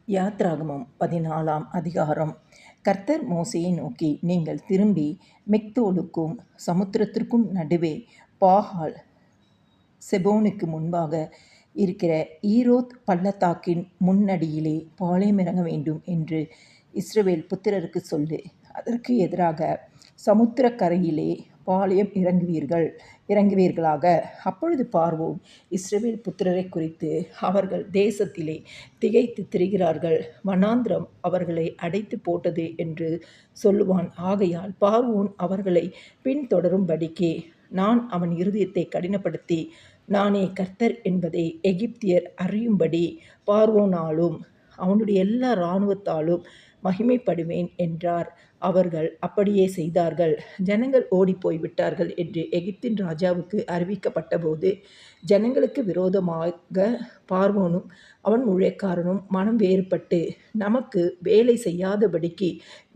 யாத்ராகமம் 14ஆம் அதிகாரம். கர்த்தர் மோசேயை நோக்கி, நீங்கள் திரும்பி மிக்தோலுக்கும் சமுத்திரத்திற்கும் நடுவே பாகால் செபோனுக்கு முன்பாக இருக்கிற ஈரோத் பள்ளத்தாக்கின் முன்னடியிலே பாளையம் இறங்க வேண்டும் என்று இஸ்ரவேல் புத்திரருக்கு சொல்லு. அதற்கு எதிராக சமுத்திரக்கரையிலே பாளையம் இறங்குவீர்களாக. அப்பொழுது பார்வோன் இஸ்ரவேல் புத்திரரை குறித்து, அவர்கள் தேசத்திலே திகைத்து திரிகிறார்கள், வனாந்திரம் அவர்களை அடைத்து போட்டது என்று சொல்லுவான். ஆகையால் பார்வோன் அவர்களை பின்தொடரும்படிக்கு நான் அவன் இருதயத்தை கடினப்படுத்தி, நானே கர்த்தர் என்பதை எகிப்தியர் அறியும்படி பார்வோனாலும் அவனுடைய எல்லா இராணுவத்தாலும் மகிமைப்படுவேன் என்றார். அவர்கள் அப்படியே செய்தார்கள். ஜனங்கள் ஓடிப்போய்விட்டார்கள் என்று எகிப்தின் ராஜாவுக்கு அறிவிக்கப்பட்டபோது, ஜனங்களுக்கு விரோதமாக பார்வோனும் அவன் ஊழியக்காரனும் மனம் வேறுபட்டு, நமக்கு வேலை செய்யாதபடிக்கு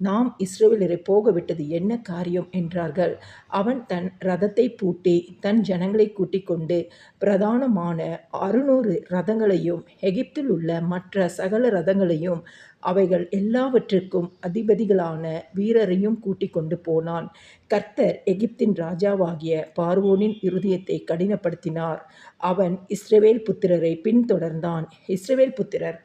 நாம் இஸ்ரவேலரை போகவிட்டது என்ன காரியம் என்றார்கள். அவன் தன் இரதத்தை பூட்டி தன் ஜனங்களை கூட்டிக் கொண்டு பிரதானமான 600 இரதங்களையும் எகிப்தில் உள்ள மற்ற சகல இரதங்களையும் அவைகள் எல்லாவற்றிற்கும் அதிபதிகளான வீரரையும் கூட்டிக் கொண்டு போனான். கர்த்தர் எகிப்தின் ராஜாவாகிய பார்வோனின் இருதயத்தை கடினப்படுத்தினார். அவன் இஸ்ரவேல் புத்திரரை பின்தொடர்ந்தான். இஸ்ரவேல் புத்திரர்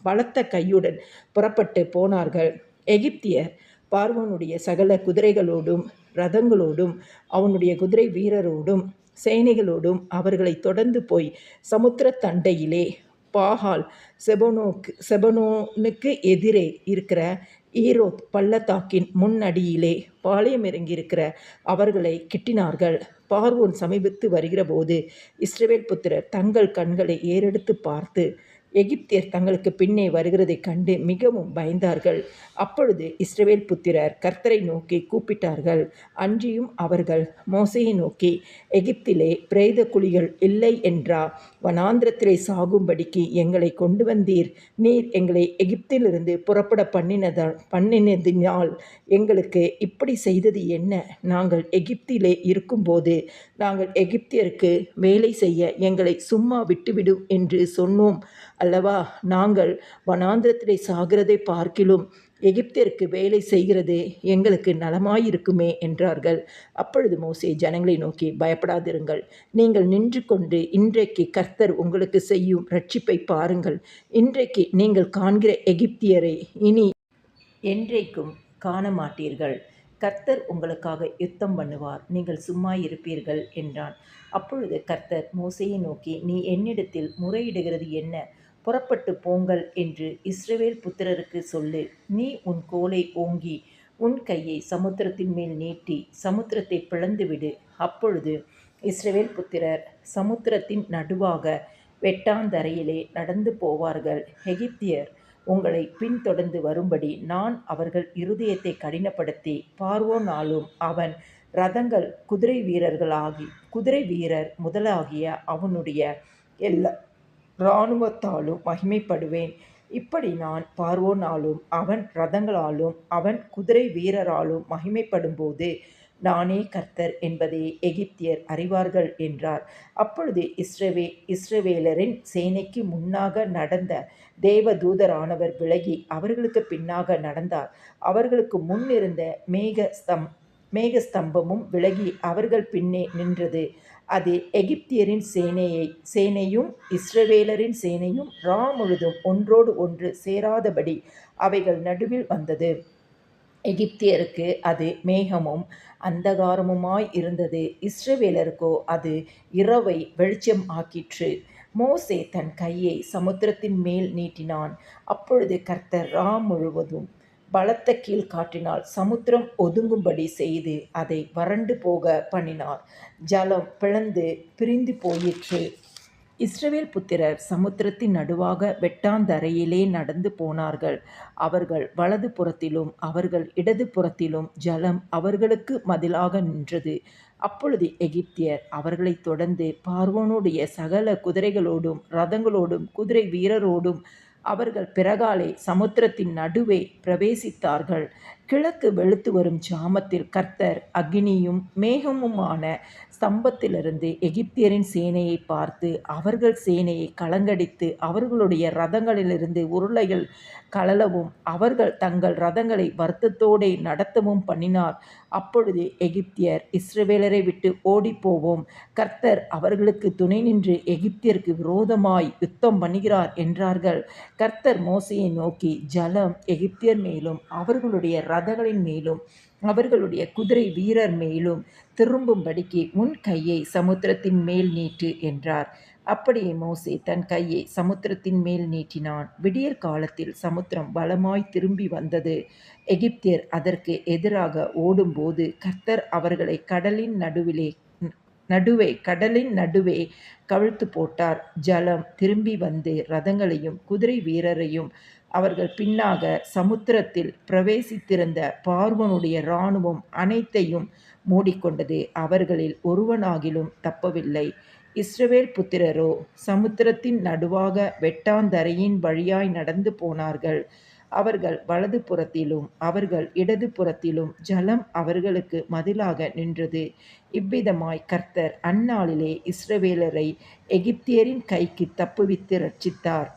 பலத்த கையுடன் புறப்பட்டு போனார்கள். எகிப்தியர் பார்வோனுடைய சகல குதிரைகளோடும் இரதங்களோடும் அவனுடைய குதிரை வீரரோடும் சேனைகளோடும் அவர்களை தொடர்ந்து போய் சமுத்திர தண்டையிலே பாகால் செபனோனுக்கு எதிரே இருக்கிற ஈரோத் பள்ளத்தாக்கின் முன்னடியிலே பாளையம் இறங்கியிருக்கிற அவர்களை கிட்டினார்கள். பார்வோன் சமீபத்து வருகிற போது இஸ்ரவேல் புத்திரர் தங்கள் கண்களை ஏறெடுத்து பார்த்து, எகிப்தியர் தங்களுக்கு பின்னே வருகிறதைக் கண்டு மிகவும் பயந்தார்கள். அப்பொழுது இஸ்ரவேல் புத்திரர் கர்த்தரை நோக்கி கூப்பிட்டார்கள். அன்றியும் அவர்கள் மோசேயை நோக்கி, எகிப்திலே பிரேத குழிகள் இல்லை என்றா? வனாந்திரத்திலே சாகும்படிக்கு எங்களை கொண்டு வந்தீர். நீர் எங்களை எகிப்திலிருந்து புறப்பட பண்ணினதினால் எங்களுக்கு இப்படி செய்தது என்ன? நாங்கள் எகிப்திலே இருக்கும்போது நாங்கள் எகிப்தியருக்கு வேலை செய்ய எங்களை சும்மா விட்டுவிடும் என்று சொன்னோம் அல்லவா? நாங்கள் வனாந்திரத்திலே சாகிறதை பார்க்கிலும் எகிப்தியருக்கு வேலை செய்கிறது எங்களுக்கு நலமாயிருக்குமே என்றார்கள். அப்பொழுது மோசே ஜனங்களை நோக்கி, பயப்படாதிருங்கள். நீங்கள் நின்று கொண்டு இன்றைக்கு கர்த்தர் உங்களுக்கு செய்யும் இரட்சிப்பை பாருங்கள். இன்றைக்கு நீங்கள் காண்கிற எகிப்தியரை இனி என்றைக்கும் காண மாட்டீர்கள். கர்த்தர் உங்களுக்காக யுத்தம் பண்ணுவார், நீங்கள் சும்மா இருப்பீர்கள் என்றான். அப்பொழுது கர்த்தர் மோசேயை நோக்கி, நீ என்னிடத்தில் முறையிடுகிறது என்ன? புறப்பட்டு போங்கள் என்று இஸ்ரவேல் புத்திரருக்கு சொல்லு. நீ உன் கோலை ஓங்கி உன் கையை சமுத்திரத்தின் மேல் நீட்டி சமுத்திரத்தை பிளந்துவிடு. அப்பொழுது இஸ்ரவேல் புத்திரர் சமுத்திரத்தின் நடுவாக வெட்டாந்தரையிலே நடந்து போவார்கள். எகிப்தியர் உங்களை பின்தொடர்ந்து வரும்படி நான் அவர்கள் இருதயத்தை கடினப்படுத்தி பார்வோனாலும் அவன் இரதங்கள் குதிரை வீரர் முதலாகிய அவனுடைய எல்லா இராணுவத்தாலும் மகிமைப்படுவேன். இப்படி நான் பார்வோனாலும் அவன் இரதங்களாலும் அவன் குதிரை வீரராலும் மகிமைப்படும்போது நானே கர்த்தர் என்பதை எகிப்தியர் அறிவார்கள் என்றார். அப்பொழுது இஸ்ரவேலரின் சேனைக்கு முன்னாக நடந்த தேவதூதரானவர் விலகி அவர்களுக்கு பின்னாக நடந்தார். அவர்களுக்கு முன் இருந்த மேகஸ்தம்பமும் விலகி அவர்கள் பின்னே நின்றது. அது எகிப்தியரின் சேனையும் இஸ்ரவேலரின் சேனையும் முழுதும் ஒன்றோடு ஒன்று சேராதபடி அவைகள் நடுவில் வந்தது. எகிப்தியருக்கு அது மேகமும் அந்தகாரமுமாய் இருந்தது. இஸ்ரவேலருக்கோ அது இரவை வெளிச்சம் ஆக்கிற்று. மோசே தன் கையை சமுத்திரத்தின் மேல் நீட்டினான். அப்பொழுது கர்த்தர் முழுவதும் பலத்த கீழ் காற்றினால் சமுத்திரம் ஒதுங்கும்படி செய்து அதை வறண்டு போக பண்ணினார். ஜலம் பிளந்து பிரிந்து போயிற்று. இஸ்ரவேல் புத்திரர் சமுத்திரத்தின் நடுவாக வெட்டாந்தரையிலே நடந்து போனார்கள். அவர்கள் வலது புறத்திலும் அவர்கள் இடது புறத்திலும் ஜலம் அவர்களுக்கு மதிலாக நின்றது. அப்பொழுது எகிப்தியர் அவர்களை தொடர்ந்து பார்வோனுடைய சகல குதிரைகளோடும் இரதங்களோடும் குதிரை வீரரோடும் அவர்கள் பிறகாலே சமுத்திரத்தின் நடுவே பிரவேசித்தார்கள். கிழக்கு வெளுத்து வரும் ஜாமத்தில் கர்த்தர் அக்கினியும் மேகமுமான ஸ்தம்பத்திலிருந்து எகிப்தியரின் சேனையை பார்த்து அவர்கள் சேனையை கலங்கடித்து அவர்களுடைய ரதங்களிலிருந்து உருளைகள் கழலவும் அவர்கள் தங்கள் ரதங்களை வருத்தத்தோடே நடத்தவும் பண்ணினார். அப்பொழுது எகிப்தியர், இஸ்ரவேலரை விட்டு ஓடிப்போவோம், கர்த்தர் அவர்களுக்கு துணை நின்று எகிப்தியருக்கு விரோதமாய் யுத்தம் பண்ணுகிறார் என்றார்கள். கர்த்தர் மோசேயை நோக்கி, ஜலம் எகிப்தியர் மேலும் அவர்களுடைய ரதங்களின் மேலும் அவர்களுடைய குதிரை வீரர் மேலும் திரும்பும்படிக்கு உன் கையை சமுத்திரத்தின் மேல் நீட்டு என்றார். அப்படியே மோசே தன் கையை சமுத்திரத்தின் மேல் நீட்டினான். விடியற் காலத்தில் சமுத்திரம் பலமாய் திரும்பி வந்தது. எகிப்தியர் அதற்கு எதிராக ஓடும்போது கர்த்தர் அவர்களை கடலின் நடுவே கவிழ்த்து போட்டார். ஜலம் திரும்பி வந்து ரதங்களையும் குதிரை வீரரையும் அவர்கள் பின்னாக சமுத்திரத்தில் பிரவேசித்திருந்த பார்வோனுடைய இராணுவம் அனைத்தையும் மூடிக்கொண்டது. அவர்களில் ஒருவனாகிலும் தப்பவில்லை. இஸ்ரவேல் புத்திரரோ சமுத்திரத்தின் நடுவாக வெட்டாந்தரையின் வழியாய் நடந்து போனார்கள். அவர்கள் வலது புறத்திலும் அவர்கள் இடது புறத்திலும் ஜலம் அவர்களுக்கு மதிலாக நின்றது. இவ்விதமாய் கர்த்தர் அந்நாளிலே இஸ்ரவேலரை எகிப்தியரின் கைக்கு தப்புவித்து இரட்சித்தார்.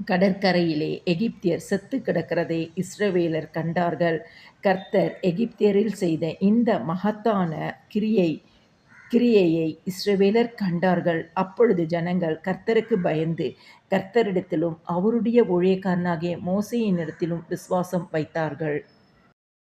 கடற்கரையிலே எகிப்தியர் செத்து கிடக்கிறதை இஸ்ரவேலர் கண்டார்கள். கர்த்தர் எகிப்தியரில் செய்த இந்த மகத்தான கிரியையை இஸ்ரவேலர் கண்டார்கள். அப்பொழுது ஜனங்கள் கர்த்தருக்கு பயந்து கர்த்தரிடத்திலும் அவருடைய ஊழியக்காரனாகிய மோசேயினிடத்திலும் விசுவாசம் வைத்தார்கள்.